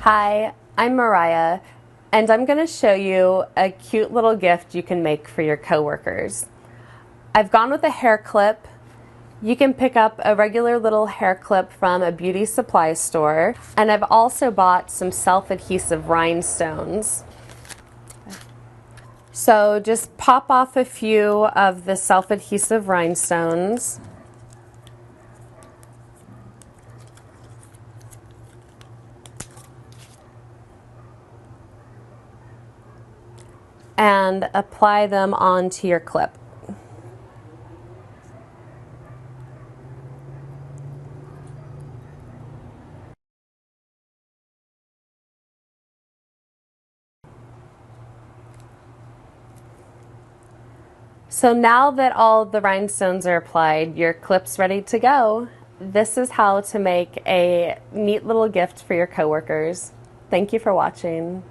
Hi, I'm Mariah, and I'm going to show you a cute little gift you can make for your coworkers. I've gone with a hair clip. You can pick up a regular little hair clip from a beauty supply store, and I've also bought some self-adhesive rhinestones. So just pop off a few of the self-adhesive rhinestones. And apply them onto your clip. So now that all the rhinestones are applied, your clip's ready to go. This is how to make a neat little gift for your coworkers. Thank you for watching.